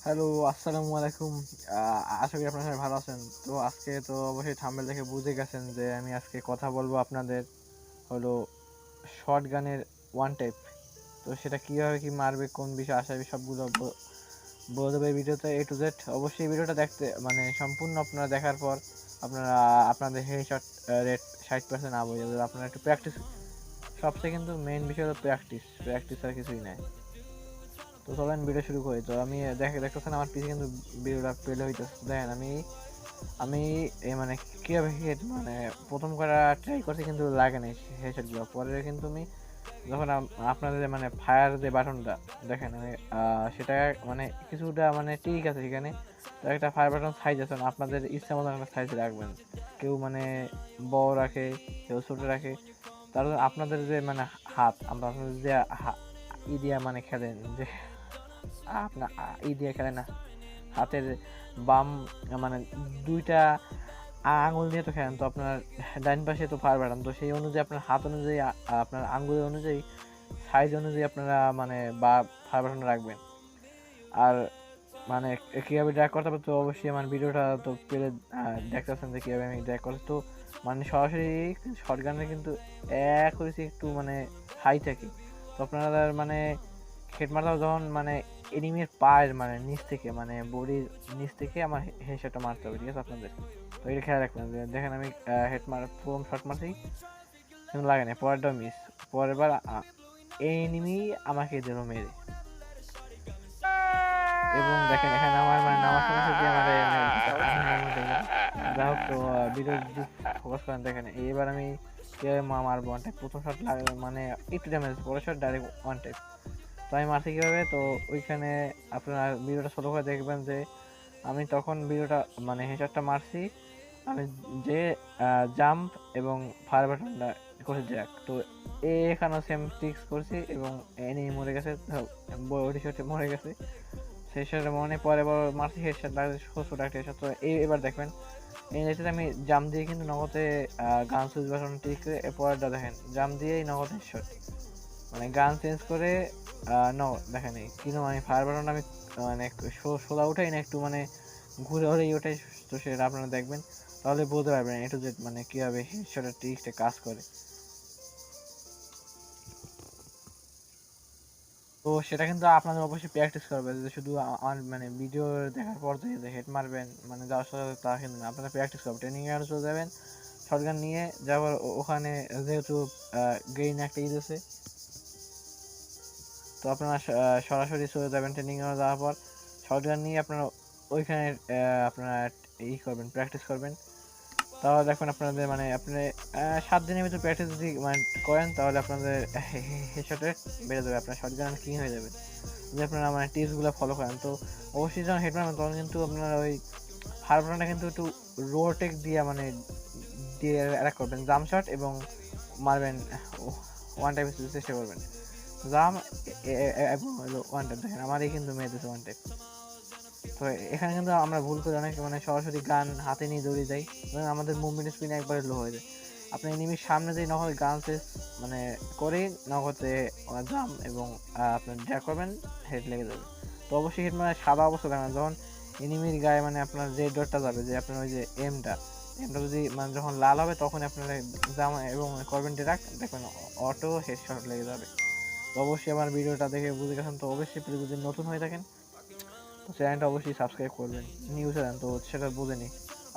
Hello, আসসালামু আলাইকুম। আশা করি আপনারা সবাই ভালো আছেন। তো আজকে তো অবশ্যই থাম্বনেল দেখে বুঝে গেছেন যে আমি আজকে কথা বলবো আপনাদের হলো শটগানের ওয়ান টাইপ। তো সেটা কীভাবে কি মারবে, কোন বিষয় আসাবে সবগুলো বলে দেবো এই ভিডিওতে A to Z। অবশ্যই এই ভিডিওটা দেখতে মানে সম্পূর্ণ আপনারা দেখার পর আপনারা আপনাদের হেডশট রেট 60% আপ হয়ে যাবে। আপনারা একটু প্র্যাকটিস, সবচেয়ে কিন্তু মেইন বিষয় হলো প্র্যাকটিস। প্র্যাকটিস আর কিছুই নাই। তো চলেন ভিডিও শুরু করি। তো আমি দেখতেছেন আমার পিছে কিন্তু ভিডিওটা প্লে হইতেছে। দেখেন আমি আমি মানে কীভাবে হেড মানে প্রথম করা ট্রাই করছি কিন্তু লাগে নাই হেডশটগুলো। পরে কিন্তু আমি যখন আপনাদের মানে ফায়ার যে বাটনটা দেখেন আমি সেটা মানে কিছুটা মানে ঠিক আছে সেখানে। তো একটা ফায়ার বাটন সাইজ আছে, আপনাদের ইচ্ছা মতো একটা সাইজ রাখবেন। কেউ মানে বড় রাখে, কেউ ছোটো রাখে। তারপর আপনাদের যে মানে হাত, আপনাদের যে ই দিয়া মানে খেলেন যে আপনার ই দিয়ে খেলে না, হাতের বাম মানে দুইটা আঙুল দিয়ে তো খেলেন। তো আপনার ডাইন পাশে তো ফায়ার বাটন, তো সেই অনুযায়ী আপনার হাত অনুযায়ী আপনার আঙ্গুলের অনুযায়ী সাইজ অনুযায়ী আপনারা মানে বা ফায়ার বাটন রাখবেন। আর মানে কীভাবে ড্র্যাগ করতে হবে তো অবশ্যই আমার ভিডিওটা তো পেলে দেখতেছেন যে কীভাবে আমি ড্র্যাগ করছি। তো মানে সরাসরি শটগানে কিন্তু অ্যাকুরেসি একটু মানে হাই থাকে। তো আপনারা মানে হেড মারতে হবে যখন মানে এনিমির পায়ের মানে নিচ থেকে মানে বডির নিচ থেকে আমার হেডশটটা মারতে হবে, ঠিক আছে আপনাদের। তো এটা খেয়াল রাখবেন যে দেখেন আমি হেড মার প্রথম শট মারছি কিন্তু লাগে না, পরেরটাও মিস। পরের বার এনিমি আমাকে দিল মেরে, এবং দেখেন এখানে আমার মানে নামার সাথে সাথে আমার মুভমেন্ট হয়ে গেছে। যাই হোক, তো ভিডিও যদি ফোকাস করেন দেখেন এবার আমি কীভাবে মারবো ওয়ান টাইপ। প্রথম শট লাগে মানে একটু ড্যামেজ, পরের শট ডাইরেক্ট ওয়ান টাইপ। তো আমি মারছি কীভাবে, তো ওইখানে আপনারা ভিডিওটা ছোটো করে দেখবেন যে আমি তখন ভিডিওটা মানে হেডশটটা মারছি, আমি যে জাম্প এবং ফায়ার বাটনটা করছি জ্যাক। তো এখানেও সেম ট্রিক্স করছি এবং এনি মরে গেছে, বডি শটে মরে গেছে। সেই শটে মনে পরে বড় মারছি হেডশট লাগছে, ছোটো একটা হেডশট। তো এবার দেখবেন এই দেখতে আমি জাম্প দিয়ে কিন্তু নগদে গান সুইচ বাটন ঠিক করে পরেরটা দেখেন জাম্প দিয়েই নগদ হেডশট, মানে গান চেঞ্জ করে দেখেন কিন্তু মানে ফায়ার বাটন আমি মানে সোজা উঠাই না, একটু মানে ঘুরে ঘুরেই ওঠাই। তো সেটা আপনারা দেখবেন, তাহলে বলতে পারবেন A to Z মানে কীভাবে হেডশটের ট্রিক্সটা কাজ করে। তো সেটা কিন্তু আপনাদের অবশ্যই প্র্যাকটিস করবে, যে শুধু আমার মানে ভিডিও দেখার পর যে হেড মারবেন মানে যাওয়ার সাথে তা কিন্তু না, আপনারা প্র্যাকটিস করবেন। ট্রেনিংয়ে আরও চলে যাবেন শটগান নিয়ে যাওয়ার, ওখানে যেহেতু গেইন একটা ঈদ আছে, তো আপনারা সরাসরি চলে যাবেন ট্রেনিংয়ে যাওয়ার পর শটগান নিয়ে আপনারা ওইখানে আপনারা করবেন, প্র্যাকটিস করবেন। তাহলে দেখবেন আপনাদের মানে আপনি 7 দিনের ভিতরে প্র্যাকটিস যদি মানে করেন তাহলে আপনাদের হেডশট রেট বেড়ে যাবে, আপনার শটগান কিং হয়ে যাবে যদি আপনারা মানে টিপসগুলো ফলো করেন। তো অবশ্যই যখন হেড মারবেন তখন কিন্তু আপনার ওই ফায়ার বাটনটা কিন্তু একটু রোটেক দিয়ে মানে দিয়ে অ্যাটাক করবেন, জাম্প শট এবং মারবেন ওয়ান টাইপ চেষ্টা করবেন। জাম এবং হলো ওয়ান টাইপ, দেখেন আমারই কিন্তু মেয়ে দিচ্ছে ওয়ান টাইপ। তো এখানে কিন্তু আমরা ভুল করে অনেক মানে সরাসরি গান হাতে নিয়ে দৌড়ে যাই, আমাদের মুভমেন্ট স্পিড একবারে লো হয়ে যায়। আপনি এনিমির সামনে যেই নগদ গান শেষ মানে করেই নগদে জাম এবং আপনার ড্র্যাগ করবেন, হেড লেগে যাবে। তো অবশ্যই হেড মানে সাদা অবস্থা দেখবেন যখন এনিমির গায়ে মানে আপনার যে ডটটা যাবে, যে আপনার ওই যে এমটা যদি মানে যখন লাল হবে তখন আপনার জাম এবং করবেন ড্র্যাগ, দেখবেন অটো হেডশট লেগে যাবে। তো অবশ্যই আমার ভিডিওটা দেখে বুঝে গেছেন। তো অবশ্যই যদি নতুন হয়ে থাকেন তো চ্যানেলটা অবশ্যই সাবস্ক্রাইব করবেন, নিউ চ্যানেল তো সেটা বুঝে নিই।